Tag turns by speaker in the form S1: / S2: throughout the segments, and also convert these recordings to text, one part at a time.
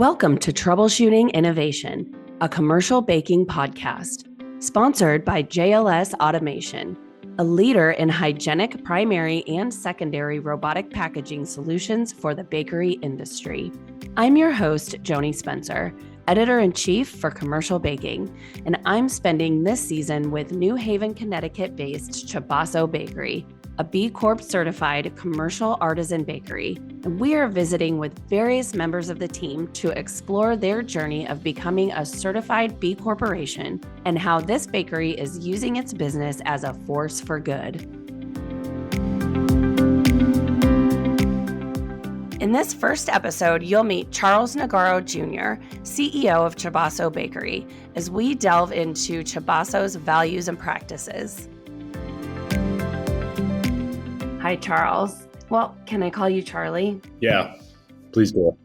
S1: Welcome to Troubleshooting Innovation, a commercial baking podcast, sponsored by JLS Automation, a leader in hygienic primary and secondary robotic packaging solutions for the bakery industry. I'm your host, Joanie Spencer, Editor-in-Chief for Commercial Baking, and I'm spending this season with New Haven, Connecticut-based Chabaso Bakery, a B Corp certified commercial artisan bakery, and we are visiting with various members of the team to explore their journey of becoming a certified B Corporation and how this bakery is using its business as a force for good. In this first episode, you'll meet Charles Negaro Jr., CEO of Chabaso Bakery, as we delve into Chabaso's values and practices. Hi, Charles. Well, can I call you Charlie?
S2: Yeah, please do.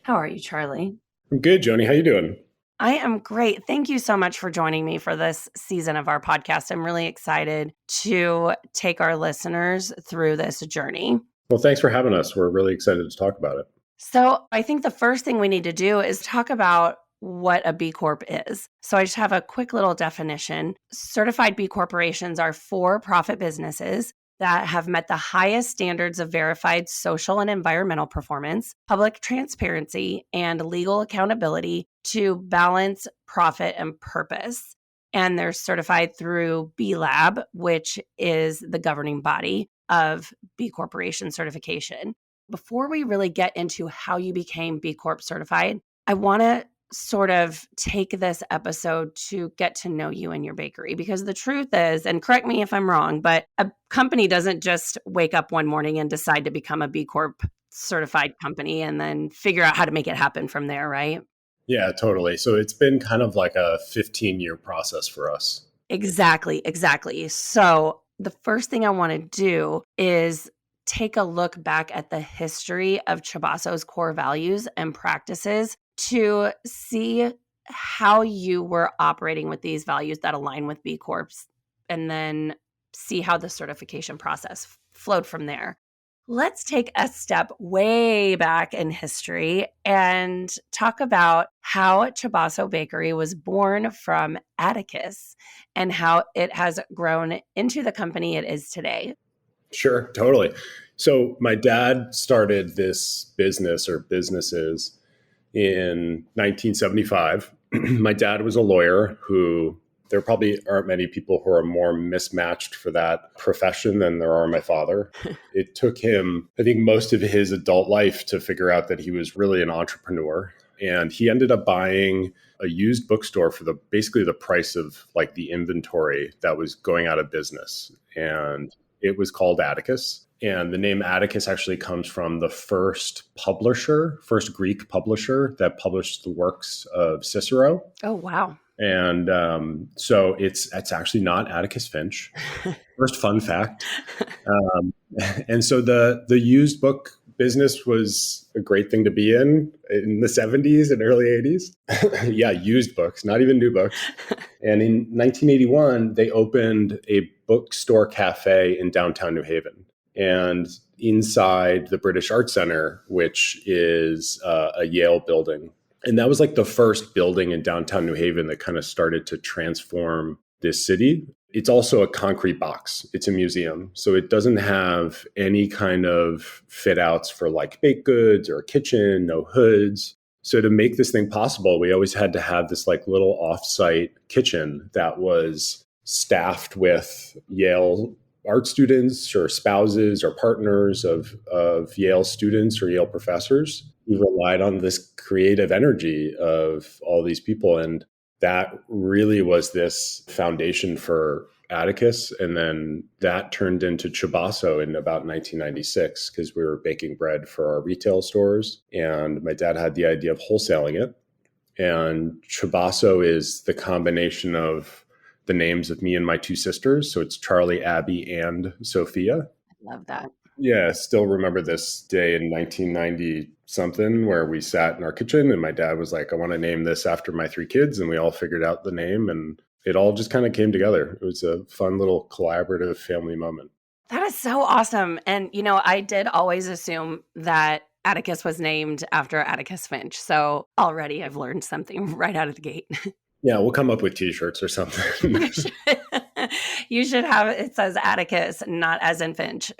S1: How are you, Charlie?
S2: I'm good, Joanie. How you doing?
S1: I am great. Thank you so much for joining me for this season of our podcast. I'm really excited to take our listeners through this journey.
S2: Well, thanks for having us. We're really excited to talk about it.
S1: So I think the first thing we need to do is talk about what a B Corp is. So I just have a quick little definition. Certified B Corporations are for-profit businesses that have met the highest standards of verified social and environmental performance, public transparency, and legal accountability to balance profit and purpose. And they're certified through B Lab, which is the governing body of B Corporation certification. Before we really get into how you became B Corp certified, I want to sort of take this episode to get to know you and your bakery, because the truth is, and correct me if I'm wrong, but a company doesn't just wake up one morning and decide to become a B Corp certified company and then figure out how to make it happen from there, right?
S2: Yeah, totally. So it's been kind of like a 15-year process for us.
S1: Exactly. So the first thing I want to do is take a look back at the history of Chabaso's core values and practices to see how you were operating with these values that align with B Corps, and then see how the certification process flowed from there. Let's take a step way back in history and talk about how Chabaso Bakery was born from Atticus and how it has grown into the company it is today.
S2: Sure, totally. So my dad started this business or businesses in 1975. My dad was a lawyer who, there probably aren't many people who are more mismatched for that profession than there are my father. It took him, I think, most of his adult life to figure out that he was really an entrepreneur. And he ended up buying a used bookstore for basically the price of like the inventory that was going out of business. And it was called Atticus. And the name Atticus actually comes from the first Greek publisher that published the works of Cicero.
S1: Oh, wow.
S2: And so it's actually not Atticus Finch. First fun fact. And so the used book business was a great thing to be in the 70s and early 80s. Yeah, used books, not even new books. And in 1981, they opened a bookstore cafe in downtown New Haven. And inside the British Art Center, which is a Yale building. And that was like the first building in downtown New Haven that kind of started to transform this city. It's also a concrete box. It's a museum. So it doesn't have any kind of fit outs for like baked goods or a kitchen, no hoods. So to make this thing possible, we always had to have this like little offsite kitchen that was staffed with Yale art students or spouses or partners of Yale students or Yale professors. We relied on this creative energy of all these people. And that really was this foundation for Atticus. And then that turned into Chabaso in about 1996 because we were baking bread for our retail stores. And my dad had the idea of wholesaling it. And Chabaso is the combination of the names of me and my two sisters. So it's Charlie, Abby, and Sophia.
S1: I love that.
S2: Yeah, still remember this day in 1990 something where we sat in our kitchen and my dad was like, I want to name this after my three kids. And we all figured out the name and it all just kind of came together. It was a fun little collaborative family moment.
S1: That is so awesome. And, I did always assume that Atticus was named after Atticus Finch. So already I've learned something right out of the gate.
S2: Yeah, we'll come up with t-shirts or something.
S1: You should have it says Atticus, not as in Finch.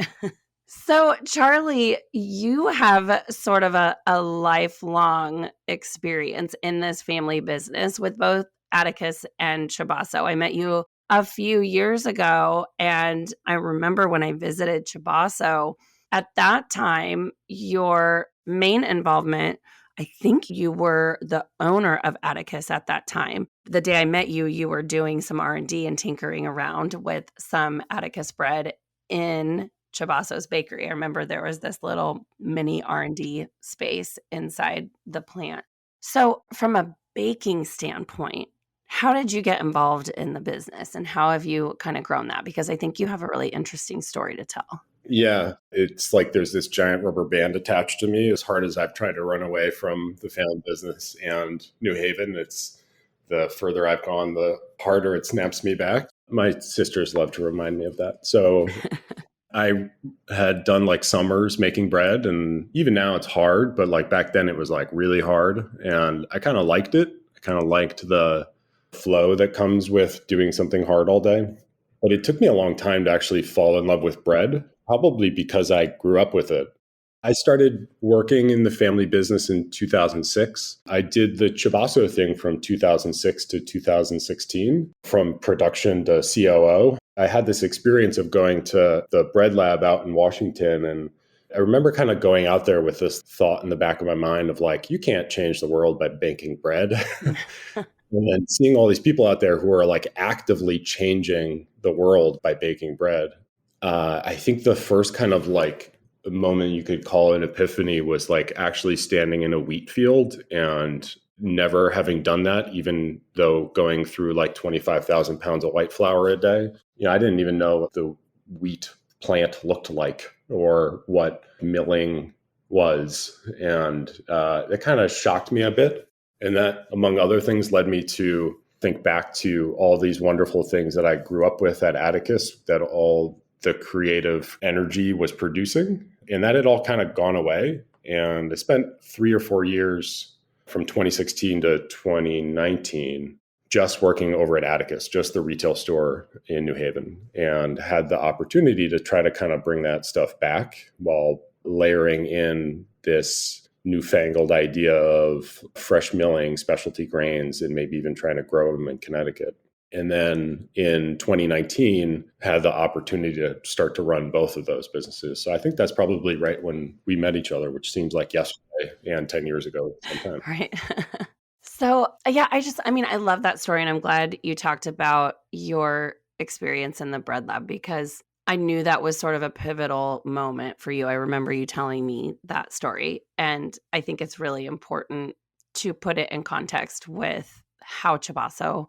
S1: So, Charlie, you have sort of a lifelong experience in this family business with both Atticus and Chabaso. I met you a few years ago, and I remember when I visited Chabaso, at that time, your main involvement, I think you were the owner of Atticus at that time. The day I met you, you were doing some R&D and tinkering around with some Atticus bread in Chabaso's Bakery. I remember there was this little mini R&D space inside the plant. So from a baking standpoint, how did you get involved in the business and how have you kind of grown that? Because I think you have a really interesting story to tell.
S2: Yeah, it's like there's this giant rubber band attached to me. As hard as I've tried to run away from the family business and New Haven, it's the further I've gone, the harder it snaps me back. My sisters love to remind me of that. So I had done like summers making bread, and even now it's hard, but like back then it was like really hard, and I kind of liked it. I kind of liked the flow that comes with doing something hard all day. But it took me a long time to actually fall in love with bread, probably because I grew up with it. I started working in the family business in 2006. I did the Chabaso thing from 2006 to 2016, from production to COO. I had this experience of going to the bread lab out in Washington. And I remember kind of going out there with this thought in the back of my mind of like, you can't change the world by baking bread. And then seeing all these people out there who are like actively changing the world by baking bread. I think the first kind of like moment you could call an epiphany was like actually standing in a wheat field and never having done that, even though going through like 25,000 pounds of white flour a day. I didn't even know what the wheat plant looked like or what milling was. And it kind of shocked me a bit. And that, among other things, led me to think back to all these wonderful things that I grew up with at Atticus, that all the creative energy was producing. And that had all kind of gone away. And I spent 3 or 4 years from 2016 to 2019 just working over at Atticus, just the retail store in New Haven, and had the opportunity to try to kind of bring that stuff back while layering in this newfangled idea of fresh milling specialty grains and maybe even trying to grow them in Connecticut. And then in 2019, had the opportunity to start to run both of those businesses. So I think that's probably right when we met each other, which seems like yesterday and 10 years ago at the same time.
S1: Right. So, yeah, I love that story. And I'm glad you talked about your experience in the bread lab because I knew that was sort of a pivotal moment for you. I remember you telling me that story. And I think it's really important to put it in context with how Chabaso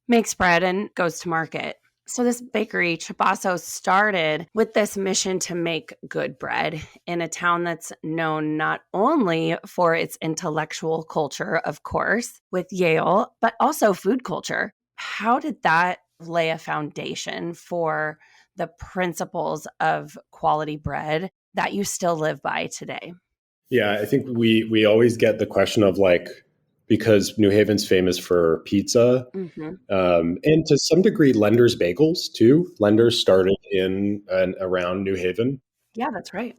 S1: makes bread and goes to market. So this bakery, Chabaso, started with this mission to make good bread in a town that's known not only for its intellectual culture, of course, with Yale, but also food culture. How did that lay a foundation for the principles of quality bread that you still live by today?
S2: Yeah, I think we always get the question of like, because New Haven's famous for pizza, and to some degree, Lender's Bagels too. Lender's started in and around New Haven.
S1: Yeah, that's right.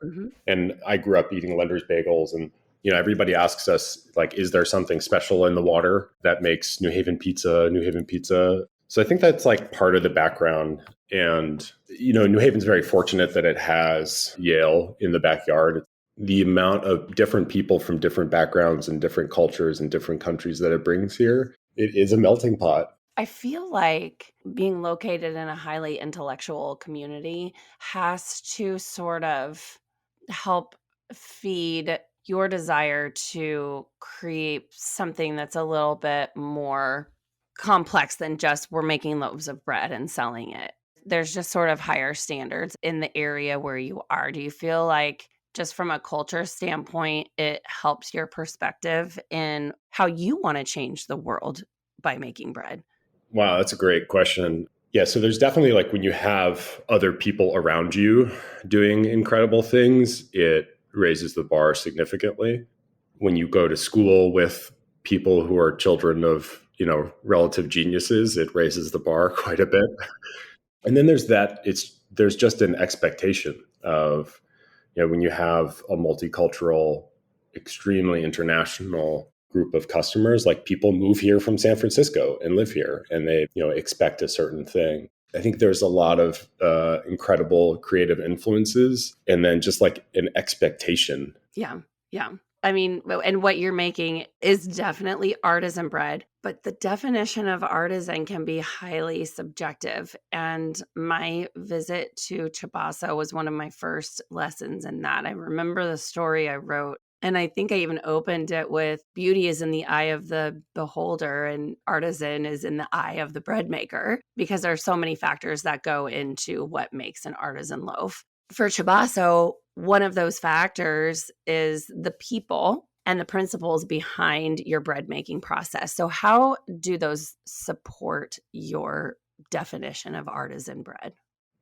S2: And I grew up eating Lender's Bagels, and everybody asks us like, is there something special in the water that makes New Haven pizza New Haven pizza? So I think that's like part of the background. And New Haven's very fortunate that it has Yale in the backyard. The amount of different people from different backgrounds and different cultures and different countries that it brings here, it is a melting pot.
S1: I feel like being located in a highly intellectual community has to sort of help feed your desire to create something that's a little bit more complex than just we're making loaves of bread and selling it. There's just sort of higher standards in the area where you are. Do you feel like just from a culture standpoint, it helps your perspective in how you want to change the world by making bread?
S2: Wow, that's a great question. Yeah, so there's definitely like when you have other people around you doing incredible things, it raises the bar significantly. When you go to school with people who are children of, relative geniuses, it raises the bar quite a bit. And then there's just an expectation of, when you have a multicultural, extremely international group of customers, like people move here from San Francisco and live here and they, expect a certain thing. I think there's a lot of incredible creative influences and then just like an expectation.
S1: Yeah. Yeah. I mean, and what you're making is definitely artisan bread, but the definition of artisan can be highly subjective. And my visit to Chabaso was one of my first lessons in that. I remember the story I wrote, and I think I even opened it with beauty is in the eye of the beholder and artisan is in the eye of the bread maker, because there are so many factors that go into what makes an artisan loaf. For Chabaso, one of those factors is the people and the principles behind your bread making process. So how do those support your definition of artisan bread?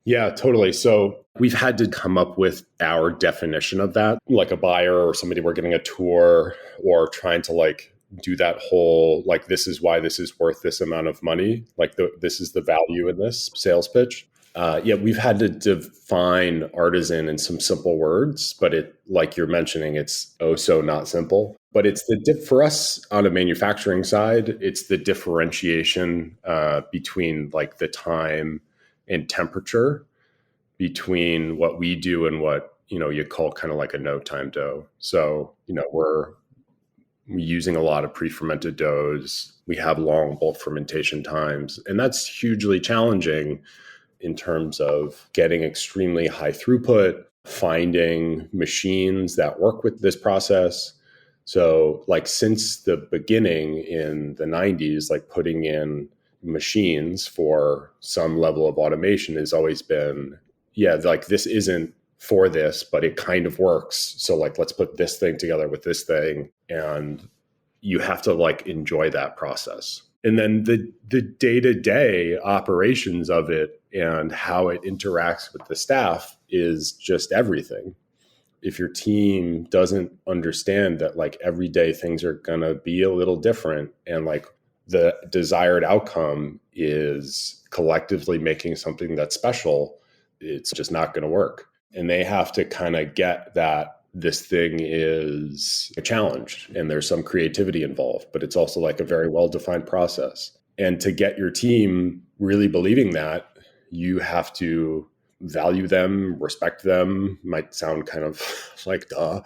S2: Yeah, totally. So we've had to come up with our definition of that, like a buyer or somebody we're getting a tour or trying to like do that whole, like, this is why this is worth this amount of money. Like this is the value in this sales pitch. We've had to define artisan in some simple words, but like you're mentioning, it's oh so not simple. But it's for us on a manufacturing side, it's the differentiation between like the time and temperature between what we do and what you call kind of like a no time dough. So we're using a lot of pre-fermented doughs. We have long bulk fermentation times, and that's hugely challenging in terms of getting extremely high throughput, finding machines that work with this process. So like since the beginning in the 90s, like putting in machines for some level of automation has always been, like this isn't for this, but it kind of works. So like, let's put this thing together with this thing. And you have to like enjoy that process. And then the day-to-day operations of it and how it interacts with the staff is just everything. If your team doesn't understand that like everyday things are going to be a little different and like the desired outcome is collectively making something that's special, it's just not going to work. And they have to kind of get that this thing is a challenge and there's some creativity involved, but it's also like a very well-defined process. And to get your team really believing that, you have to value them, respect them. Might sound kind of like duh,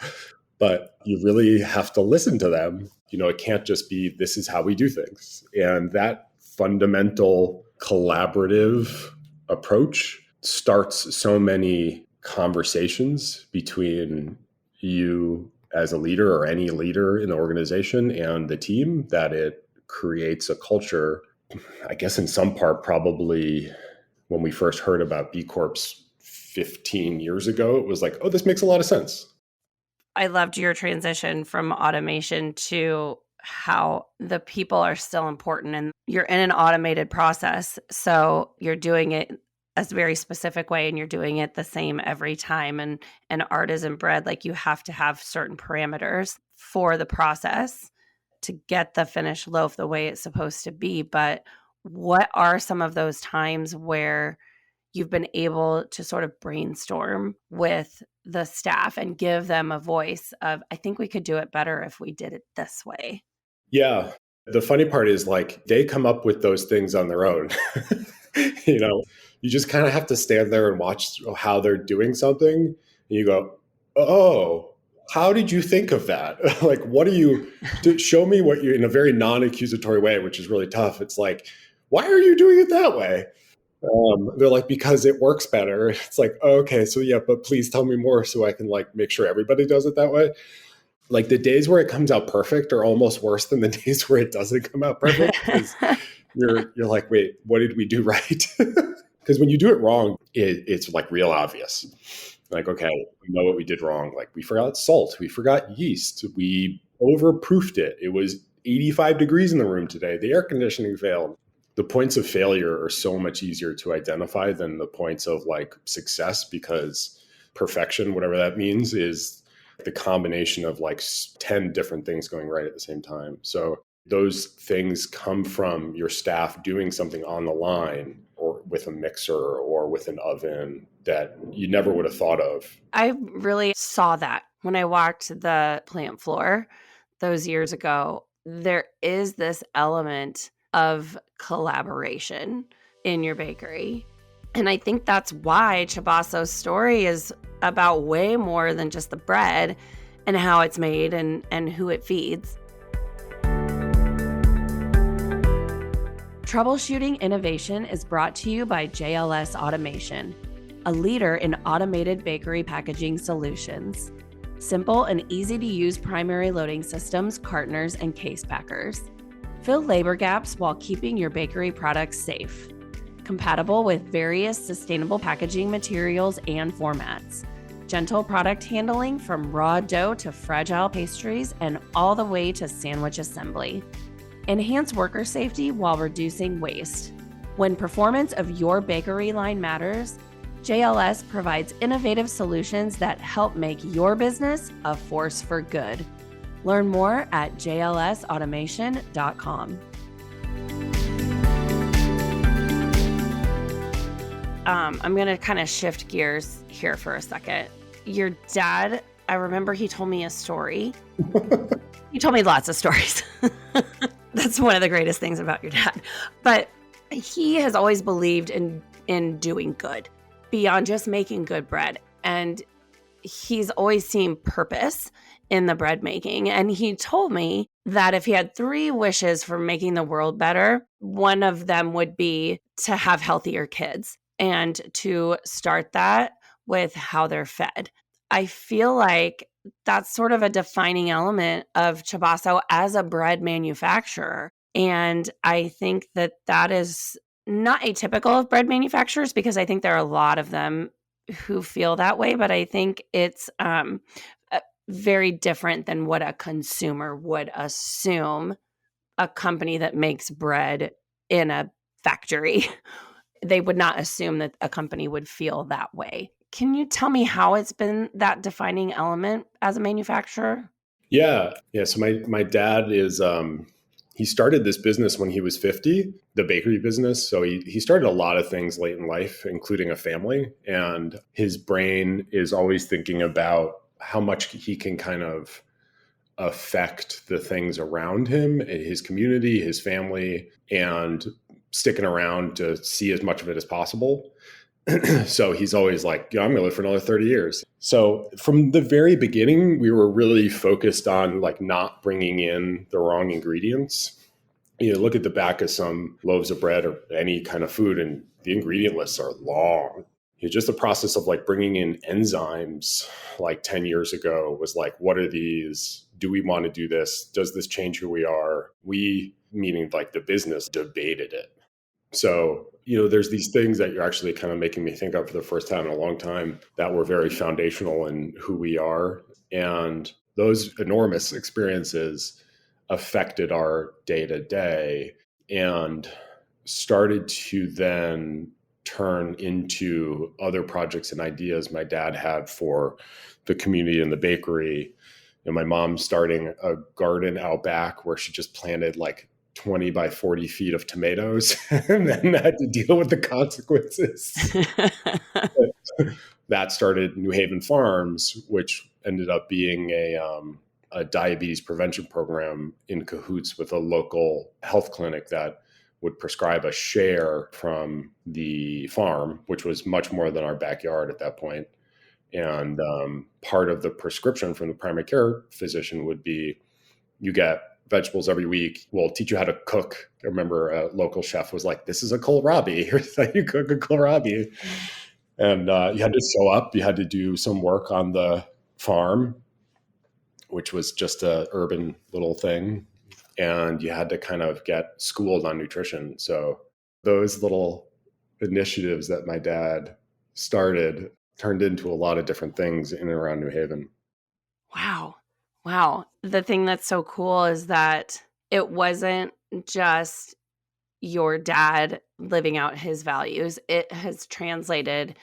S2: but you really have to listen to them. It can't just be, this is how we do things. And that fundamental collaborative approach starts so many conversations between you as a leader or any leader in the organization and the team that it creates a culture. I guess in some part, probably when we first heard about B Corps 15 years ago, it was like, oh, this makes a lot of sense.
S1: I loved your transition from automation to how the people are still important and you're in an automated process. So you're doing it a very specific way and you're doing it the same every time. And artisan bread, like you have to have certain parameters for the process to get the finished loaf the way it's supposed to be. But what are some of those times where you've been able to sort of brainstorm with the staff and give them a voice of, I think we could do it better if we did it this way?
S2: Yeah. The funny part is like they come up with those things on their own. You just kind of have to stand there and watch how they're doing something. And you go, oh, how did you think of that? Like, what do you show me what you in a very non-accusatory way, which is really tough. It's like, why are you doing it that way? They're like, because it works better. It's like, oh, okay, so yeah, but please tell me more so I can like make sure everybody does it that way. Like the days where it comes out perfect are almost worse than the days where it doesn't come out perfect. Because you're like, wait, what did we do right? Because when you do it wrong, it's like real obvious. Like, okay, we know what we did wrong. Like we forgot salt, we forgot yeast, we overproofed it. It was 85 degrees in the room today. The air conditioning failed. The points of failure are so much easier to identify than the points of like success, because perfection, whatever that means, is the combination of like 10 different things going right at the same time. So those things come from your staff doing something on the line or with a mixer or with an oven that you never would have thought of.
S1: I really saw that when I walked the plant floor those years ago. There is this element of collaboration in your bakery. And I think that's why Chabaso's story is about way more than just the bread and how it's made and who it feeds. Troubleshooting Innovation is brought to you by JLS Automation, a leader in automated bakery packaging solutions. Simple and easy to use primary loading systems, cartoners, and case packers. Fill labor gaps while keeping your bakery products safe. Compatible with various sustainable packaging materials and formats. Gentle product handling from raw dough to fragile pastries and all the way to sandwich assembly. Enhance worker safety while reducing waste. When performance of your bakery line matters, JLS provides innovative solutions that help make your business a force for good. Learn more at jlsautomation.com. I'm going to kind of shift gears here for a second. Your dad, I remember he told me a story. He told me lots of stories. That's one of the greatest things about your dad. But he has always believed in doing good beyond just making good bread. And he's always seen purpose in the bread making. And he told me that if he had 3 wishes for making the world better, one of them would be to have healthier kids and to start that with how they're fed. I feel like that's sort of a defining element of Chabaso as a bread manufacturer. And I think that that is not atypical of bread manufacturers because I think there are a lot of them who feel that way, but I think it's very different than what a consumer would assume a company that makes bread in a factory. They would not assume that a company would feel that way. Can you tell me how it's been that defining element as a manufacturer?
S2: Yeah. So my dad is, he started this business when he was 50, the bakery business. So he started a lot of things late in life, including a family. And his brain is always thinking about how much he can kind of affect the things around him, his community, his family, and sticking around to see as much of it as possible. So he's always like, I'm going to live for another 30 years. So from the very beginning, we were really focused on like not bringing in the wrong ingredients. Look at the back of some loaves of bread or any kind of food, and the ingredient lists are long. Just the process of like bringing in enzymes like 10 years ago was like, what are these? Do we want to do this? Does this change who we are? We, meaning like the business, debated it. So, there's these things that you're actually kind of making me think of for the first time in a long time that were very foundational in who we are. And those enormous experiences affected our day to day and started to then turn into other projects and ideas my dad had for the community and the bakery. My mom starting a garden out back where she just planted like 20 by 40 feet of tomatoes and then had to deal with the consequences. That started New Haven Farms, which ended up being a diabetes prevention program in cahoots with a local health clinic that would prescribe a share from the farm, which was much more than our backyard at that point. And part of the prescription from the primary care physician would be, you get vegetables every week. We'll teach you how to cook. I remember a local chef was like, this is a kohlrabi. Here's how you cook a kohlrabi. And you had to show up. You had to do some work on the farm, which was just a urban little thing. And you had to kind of get schooled on nutrition. So those little initiatives that my dad started turned into a lot of different things in and around New Haven.
S1: Wow. The thing that's so cool is that it wasn't just your dad living out his values. It has translated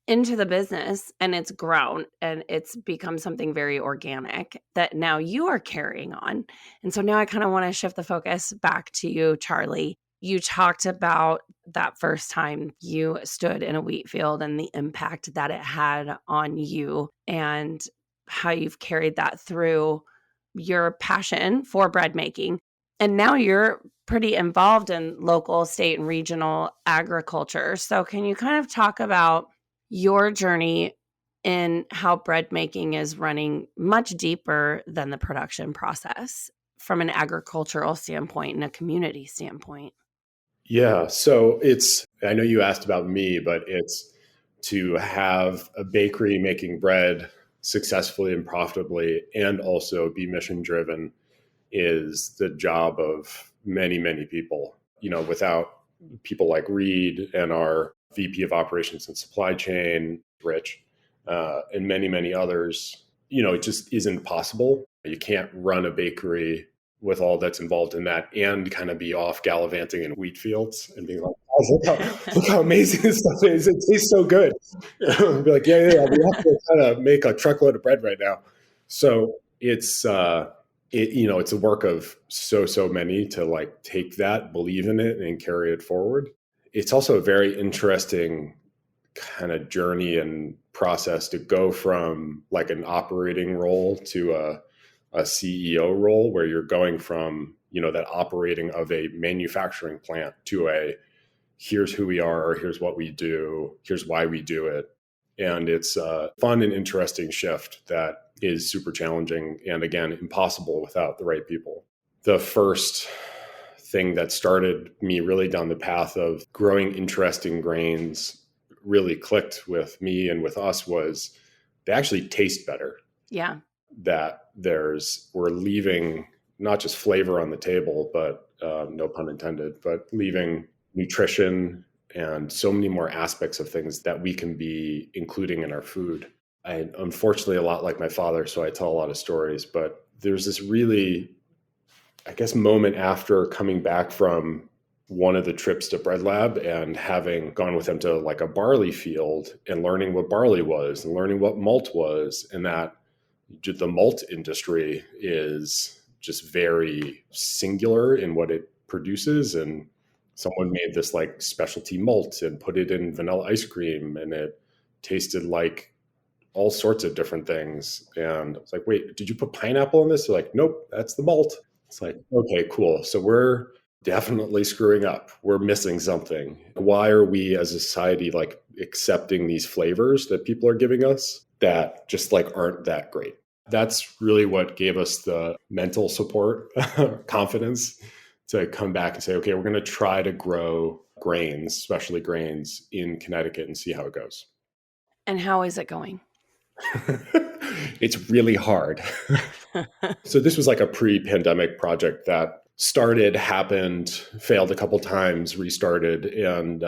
S1: into the business and it's grown and it's become something very organic that now you are carrying on. And so now I kind of want to shift the focus back to you, Charlie. You talked about that first time you stood in a wheat field and the impact that it had on you and how you've carried that through your passion for bread making. And now you're pretty involved in local, state, and regional agriculture. So can you kind of talk about your journey in how bread making is running much deeper than the production process from an agricultural standpoint and a community standpoint?
S2: Yeah. So I know you asked about me, but it's to have a bakery making bread successfully and profitably and also be mission driven is the job of many, many people. Without people like Reed and our VP of Operations and Supply Chain, Rich, and many, many others, it just isn't possible. You can't run a bakery with all that's involved in that and kind of be off gallivanting in wheat fields and being like, oh, look how amazing this stuff is. It tastes so good. Be like, yeah. We have to kind of make a truckload of bread right now. So it's a work of so many to like take that, believe in it, and carry it forward. It's also a very interesting kind of journey and process to go from like an operating role to a CEO role, where you're going from, that operating of a manufacturing plant to here's who we are, here's what we do, here's why we do it. And it's a fun and interesting shift that is super challenging and, again, impossible without the right people. The first thing that started me really down the path of growing interesting grains really clicked with me and with us was they actually taste better.
S1: Yeah.
S2: That we're leaving not just flavor on the table, but no pun intended, but leaving nutrition and so many more aspects of things that we can be including in our food. I unfortunately a lot like my father, so I tell a lot of stories, but there's this really, I guess, moment after coming back from one of the trips to Bread Lab and having gone with him to like a barley field and learning what barley was and learning what malt was, and that the malt industry is just very singular in what it produces. And someone made this like specialty malt and put it in vanilla ice cream and it tasted like all sorts of different things. And it's like, wait, did you put pineapple in this? They're like, nope, that's the malt. It's like, okay, cool. So we're definitely screwing up. We're missing something. Why are we as a society like accepting these flavors that people are giving us that just like aren't that great? That's really what gave us the mental support, confidence to come back and say, okay, we're going to try to grow grains, especially grains in Connecticut, and see how it goes.
S1: And how is it going?
S2: It's really hard. So this was like a pre-pandemic project that started, happened, failed a couple times, restarted. And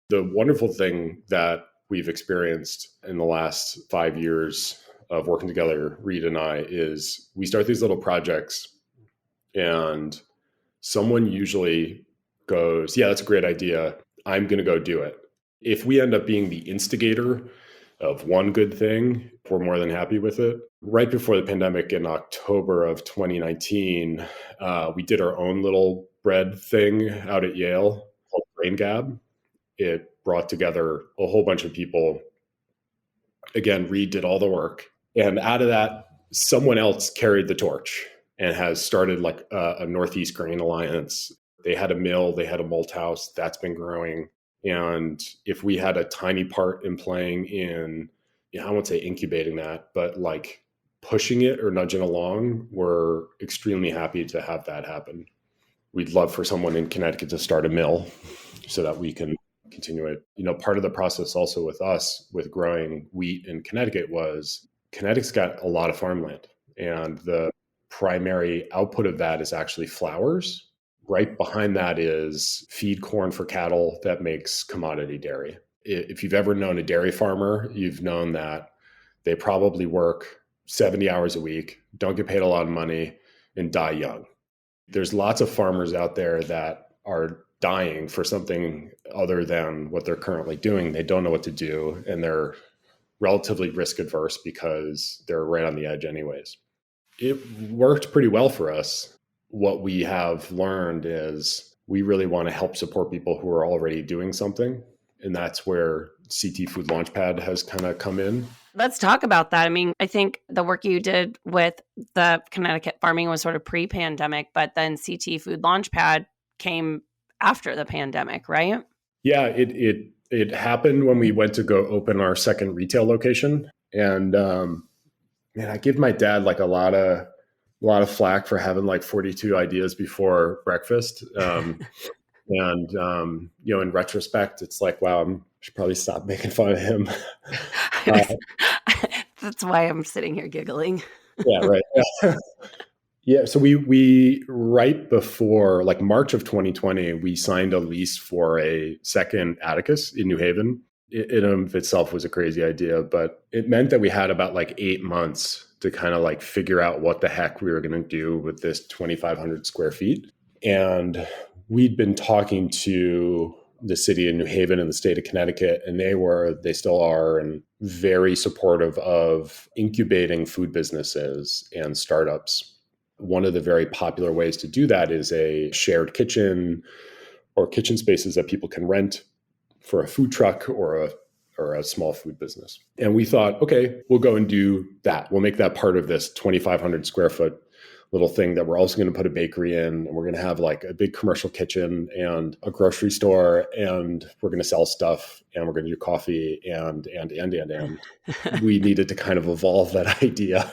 S2: the wonderful thing that we've experienced in the last 5 years of working together, Reed and I, is we start these little projects and someone usually goes, yeah, that's a great idea. I'm going to go do it. If we end up being the instigator of one good thing, we're more than happy with it. Right before the pandemic in October of 2019, we did our own little bread thing out at Yale called Grain Gab. It brought together a whole bunch of people. Again, Reed did all the work. And out of that, someone else carried the torch and has started like a Northeast Grain Alliance. They had a mill, they had a malt house that's been growing. And if we had a tiny part in playing in, I won't say incubating that, but like pushing it or nudging along, we're extremely happy to have that happen. We'd love for someone in Connecticut to start a mill so that we can continue it. Part of the process also with us with growing wheat in Connecticut was Connecticut's got a lot of farmland, and the primary output of that is actually flours. Right behind that is feed corn for cattle that makes commodity dairy. If you've ever known a dairy farmer, you've known that they probably work 70 hours a week, don't get paid a lot of money, and die young. There's lots of farmers out there that are dying for something other than what they're currently doing. They don't know what to do, and they're relatively risk adverse because they're right on the edge anyways. It worked pretty well for us. What we have learned is we really want to help support people who are already doing something. And that's where CT Food Launchpad has kind of come in.
S1: Let's talk about that. I mean, I think the work you did with the Connecticut farming was sort of pre-pandemic, but then CT Food Launchpad came after the pandemic, right?
S2: Yeah, it happened when we went to go open our second retail location. And man, I give my dad like a lot of flack for having like 42 ideas before breakfast. In retrospect, it's like, wow, I should probably stop making fun of him.
S1: That's why I'm sitting here giggling.
S2: Yeah, right. Yeah. So we right before like March of 2020, we signed a lease for a second Atticus in New Haven. It in of itself was a crazy idea, but it meant that we had about like 8 months to kind of like figure out what the heck we were going to do with this 2,500 square feet. And we'd been talking to the city of New Haven and the state of Connecticut, and they still are, and very supportive of incubating food businesses and startups. One of the very popular ways to do that is a shared kitchen or kitchen spaces that people can rent for a food truck or a small food business. And we thought, okay, we'll go and do that. We'll make that part of this 2,500 square foot little thing that we're also going to put a bakery in, and we're going to have like a big commercial kitchen and a grocery store, and we're going to sell stuff, and we're going to do coffee and we needed to kind of evolve that idea.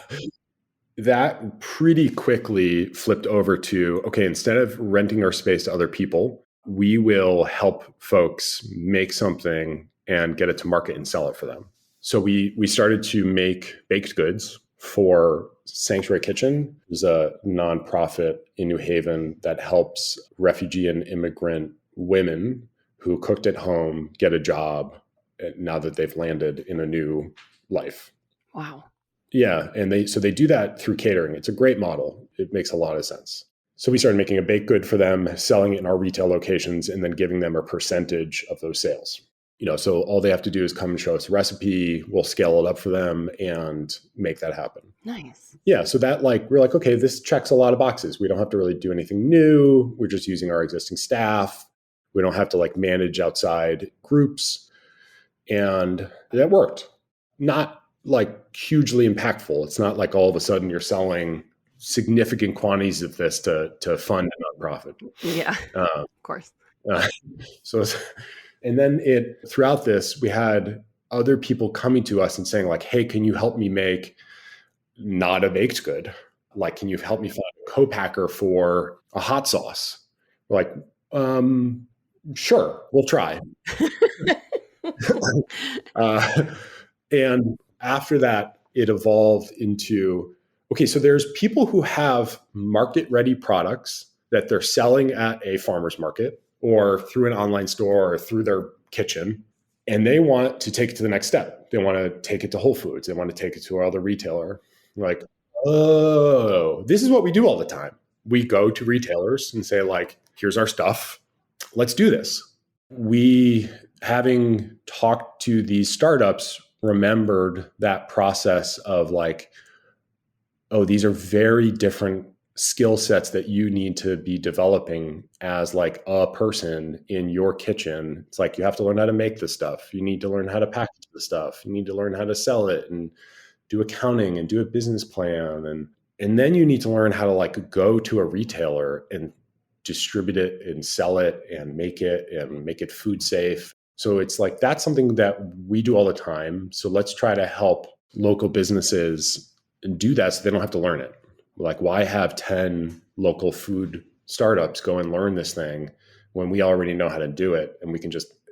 S2: That pretty quickly flipped over to, okay, instead of renting our space to other people, we will help folks make something and get it to market and sell it for them. So we started to make baked goods for Sanctuary Kitchen. It's a nonprofit in New Haven that helps refugee and immigrant women who cooked at home get a job now that they've landed in a new life.
S1: Wow.
S2: Yeah. And they do that through catering. It's a great model. It makes a lot of sense. So we started making a baked good for them, selling it in our retail locations, and then giving them a percentage of those sales. So all they have to do is come and show us a recipe. We'll scale it up for them and make that happen.
S1: Nice.
S2: Yeah. So that we're like, okay, this checks a lot of boxes. We don't have to really do anything new. We're just using our existing staff. We don't have to manage outside groups. And that worked. Not hugely impactful. It's not like all of a sudden you're selling significant quantities of this to fund a nonprofit.
S1: Yeah, of course.
S2: And then throughout this, we had other people coming to us and saying hey, can you help me make not a baked good? Can you help me find a co-packer for a hot sauce? We're sure, we'll try. And after that, it evolved into, okay, so there's people who have market-ready products that they're selling at a farmer's market or through an online store or through their kitchen, and they want to take it to the next step. They want to take it to Whole Foods. They want to take it to another retailer. Oh, this is what we do all the time. We go to retailers and say, here's our stuff. Let's do this. We, having talked to these startups, remembered that process of oh, these are very different skill sets that you need to be developing as a person in your kitchen. It's you have to learn how to make this stuff. You need to learn how to package the stuff. You need to learn how to sell it and do accounting and do a business plan. And then you need to learn how to go to a retailer and distribute it and sell it and make it food safe. So it's that's something that we do all the time. So let's try to help local businesses do that so they don't have to learn it. Why have 10 local food startups go and learn this thing when we already know how to do it, and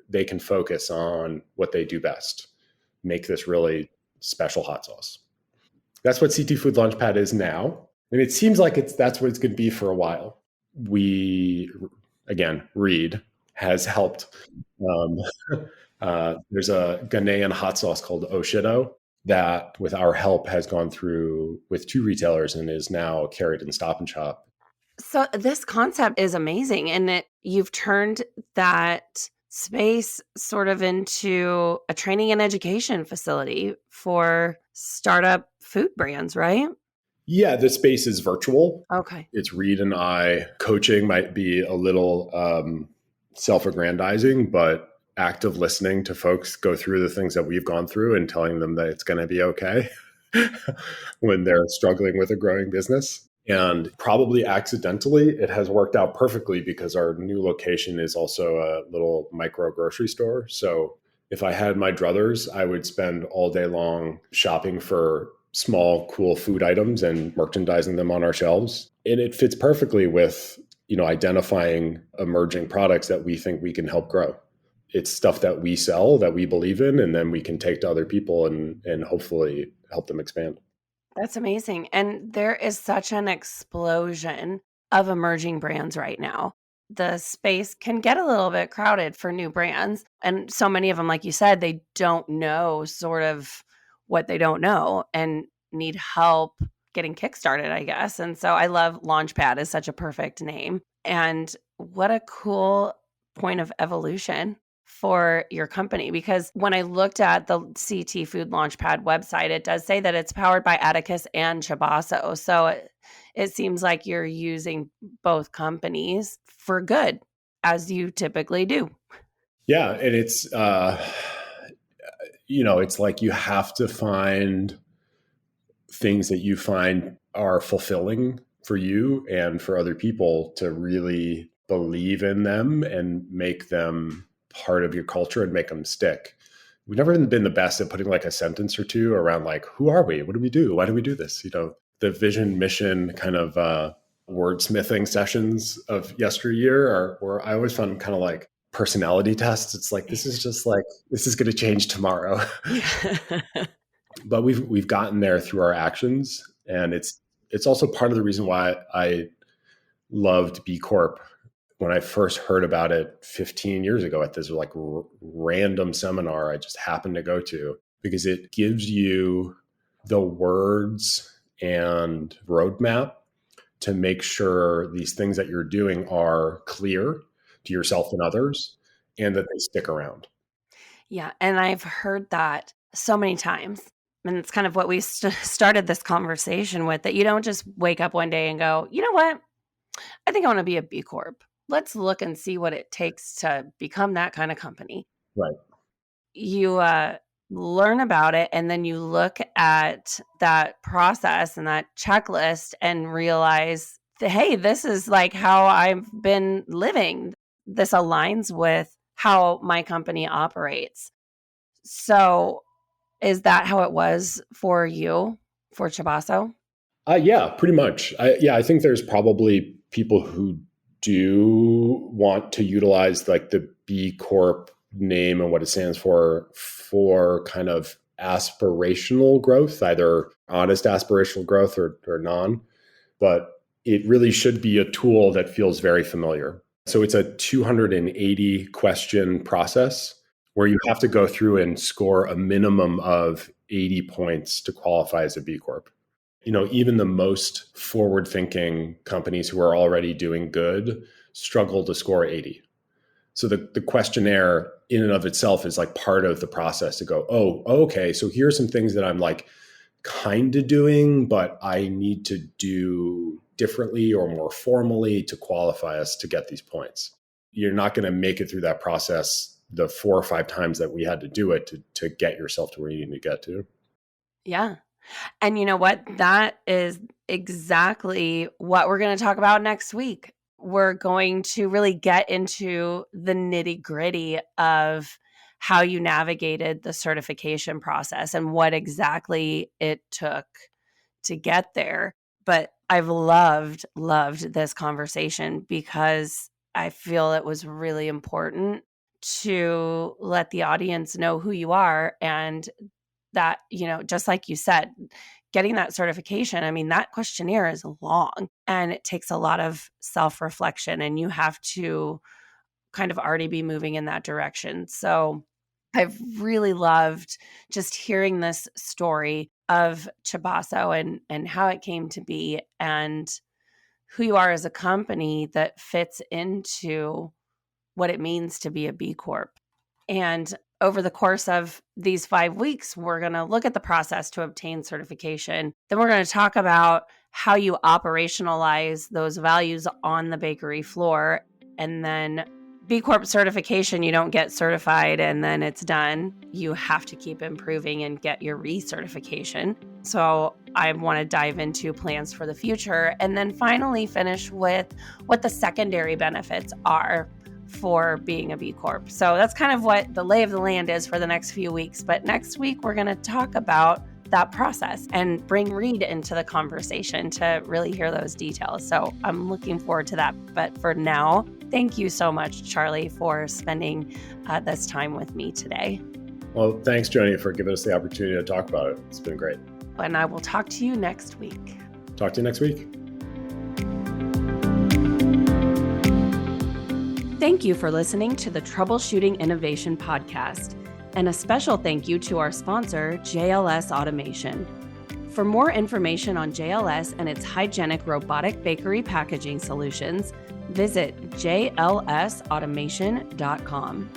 S2: they can focus on what they do best, make this really special hot sauce. That's what CT Food Launchpad is now. And it seems that's what it's going to be for a while. Reed has helped. There's a Ghanaian hot sauce called Oshido that, with our help, has gone through with 2 retailers and is now carried in Stop and Shop.
S1: So this concept is amazing, and you've turned that space sort of into a training and education facility for startup food brands, right?
S2: Yeah, the space is virtual.
S1: Okay.
S2: It's Reed and I. Coaching might be a little self-aggrandizing, but active listening to folks go through the things that we've gone through and telling them that it's going to be okay when they're struggling with a growing business. And probably accidentally, it has worked out perfectly because our new location is also a little micro grocery store. So if I had my druthers, I would spend all day long shopping for small, cool food items and merchandising them on our shelves. And it fits perfectly with, identifying emerging products that we think we can help grow. It's stuff that we sell, that we believe in, and then we can take to other people and hopefully help them expand.
S1: That's amazing. And there is such an explosion of emerging brands right now. The space can get a little bit crowded for new brands. And so many of them, like you said, they don't know sort of what they don't know and need help getting kickstarted, I guess. And so I love Launchpad is such a perfect name. And what a cool point of evolution for your company, because when I looked at the CT Food Launchpad website, it does say that it's powered by Atticus and Chabaso. So it seems like you're using both companies for good, as you typically do.
S2: Yeah, and it's like you have to find things that you find are fulfilling for you and for other people to really believe in them and make them part of your culture and make them stick. We've never been the best at putting like a sentence or two around like, who are we? What do we do? Why do we do this? The vision, mission kind of wordsmithing sessions of yesteryear where I always found kind of like personality tests. It's like, this is just like, this is going to change tomorrow.
S1: Yeah.
S2: But we've gotten there through our actions, and it's also part of the reason why I loved B Corp when I first heard about it 15 years ago at this like random seminar I just happened to go to, because it gives you the words and roadmap to make sure these things that you're doing are clear to yourself and others and that they stick around.
S1: Yeah. And I've heard that so many times. And it's kind of what we started this conversation with, that you don't just wake up one day and go, you know what? I think I want to be a B Corp. Let's look and see what it takes to become that kind of company.
S2: Right.
S1: You learn about it, and then you look at that process and that checklist and realize that, hey, this is like how I've been living. This aligns with how my company operates. So is that how it was for you, for Chabaso?
S2: Yeah, pretty much. I think there's probably people who do want to utilize like the B Corp name and what it stands for kind of aspirational growth, either honest aspirational growth or non. But it really should be a tool that feels very familiar. So it's a 280 question process where you have to go through and score a minimum of 80 points to qualify as a B Corp. Even the most forward thinking companies who are already doing good struggle to score 80. So the questionnaire in and of itself is like part of the process to go, oh, okay, so here's some things that I'm like kind of doing, but I need to do differently or more formally to qualify us to get these points. You're not going to make it through that process the 4 or 5 times that we had to do it to get yourself to where you need to get to.
S1: Yeah. And you know what? That is exactly what we're going to talk about next week. We're going to really get into the nitty gritty of how you navigated the certification process and what exactly it took to get there. But I've loved this conversation because I feel it was really important to let the audience know who you are, and that, just like you said, getting that certification, I mean, that questionnaire is long and it takes a lot of self-reflection, and you have to kind of already be moving in that direction. So I've really loved just hearing this story of Chabaso and how it came to be, and who you are as a company that fits into what it means to be a B Corp. And over the course of these 5 weeks, we're going to look at the process to obtain certification. Then we're going to talk about how you operationalize those values on the bakery floor. And then B Corp certification, you don't get certified and then it's done. You have to keep improving and get your recertification. So I want to dive into plans for the future, and then finally finish with what the secondary benefits are for being a B Corp. So that's kind of what the lay of the land is for the next few weeks. But next week, we're going to talk about that process and bring Reed into the conversation to really hear those details. So I'm looking forward to that. But for now, thank you so much, Charlie, for spending this time with me today.
S2: Well, thanks, Joanie, for giving us the opportunity to talk about it. It's been great.
S1: And I will talk to you next week.
S2: Talk to you next week.
S1: Thank you for listening to the Troubleshooting Innovation podcast, and a special thank you to our sponsor, JLS Automation. For more information on JLS and its hygienic robotic bakery packaging solutions, visit jlsautomation.com.